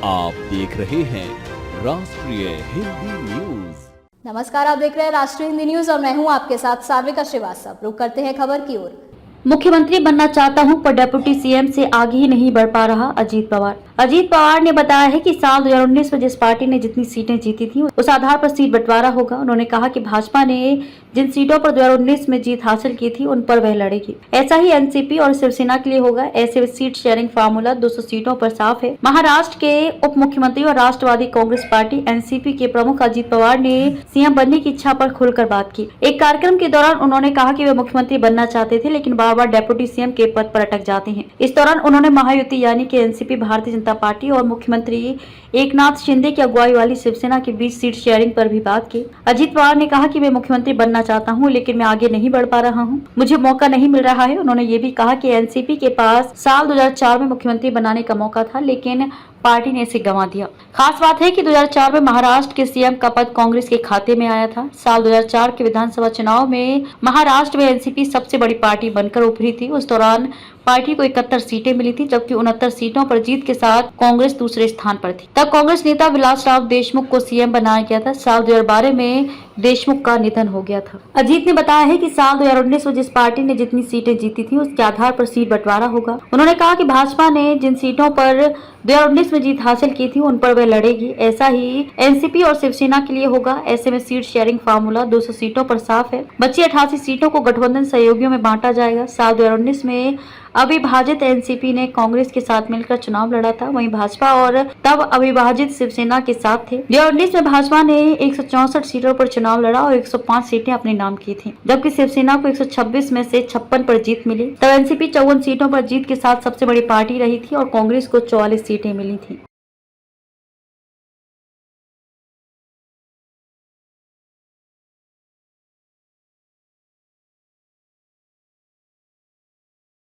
आप देख रहे हैं राष्ट्रीय हिंदी न्यूज। नमस्कार, आप देख रहे हैं राष्ट्रीय हिंदी न्यूज और मैं हूं आपके साथ सार्विका श्रीवास्तव। रुक करते हैं खबर की ओर। मुख्यमंत्री बनना चाहता हूं पर डिप्टी सीएम से आगे ही नहीं बढ़ पा रहा अजीत पवार। अजीत पवार ने बताया है कि साल 2019 में जिस पार्टी ने जितनी सीटें जीती थी उस आधार पर सीट बंटवारा होगा। उन्होंने कहा कि भाजपा ने जिन सीटों पर 2019 में जीत हासिल की थी उन पर वह लड़ेगी। ऐसा ही एनसीपी और शिवसेना के लिए होगा। ऐसे में सीट शेयरिंग फार्मूला 200 सीटों पर साफ है। महाराष्ट्र के उप मुख्यमंत्री और राष्ट्रवादी कांग्रेस पार्टी एनसीपी के प्रमुख अजीत पवार ने सीएम बनने की इच्छा पर खुलकर बात की। एक कार्यक्रम के दौरान उन्होंने कहा कि वे मुख्यमंत्री बनना चाहते थे लेकिन बार बार डेप्यूटी सीएम के पद पर अटक जाते हैं। इस दौरान उन्होंने महायुति यानी कि एनसीपी, भारतीय जनता पार्टी और मुख्यमंत्री एकनाथ शिंदे की अगुवाई वाली शिवसेना के बीच सीट शेयरिंग पर भी बात की। अजीत पवार ने कहा कि मैं मुख्यमंत्री बनना चाहता हूं लेकिन मैं आगे नहीं बढ़ पा रहा हूं, मुझे मौका नहीं मिल रहा है। उन्होंने ये भी कहा कि एनसीपी के पास साल 2004 में मुख्यमंत्री बनाने का मौका था लेकिन पार्टी ने इसे गंवा दिया। खास बात है कि 2004 में महाराष्ट्र के सीएम का पद कांग्रेस के खाते में आया था। साल 2004 के विधानसभा चुनाव में महाराष्ट्र में एनसीपी सबसे बड़ी पार्टी बनकर उभरी थी। उस दौरान पार्टी को 71 सीटें मिली थी जबकि 69 सीटों पर जीत के साथ कांग्रेस दूसरे स्थान पर थी। तब कांग्रेस नेता विलासराव देशमुख को सीएम बनाया गया था। साल 2012 में देशमुख का निधन हो गया था। अजीत ने बताया है कि साल 2019 में जिस पार्टी ने जितनी सीटें जीती थी उसके आधार पर सीट बंटवारा होगा। उन्होंने कहा कि भाजपा ने जिन सीटों पर 2019 में जीत हासिल की थी उन पर वह लड़ेगी। ऐसा ही एनसीपी और शिवसेना के लिए होगा। ऐसे में सीट शेयरिंग फार्मूला 200 सीटों पर साफ है। बची 88 सीटों को गठबंधन सहयोगियों में बांटा जाएगा। साल 2019 में अविभाजित एनसीपी ने कांग्रेस के साथ मिलकर चुनाव लड़ा था, वहीं भाजपा और तब अविभाजित शिवसेना के साथ थे। 2019 में भाजपा ने 164 सीटों पर चुनाव लड़ा और 105 सीटें अपने नाम की थी, जबकि शिवसेना को 126 में से 56 पर जीत मिली। तब एनसीपी 54 सीटों पर जीत के साथ सबसे बड़ी पार्टी रही थी और कांग्रेस को 44 सीटें मिली थी।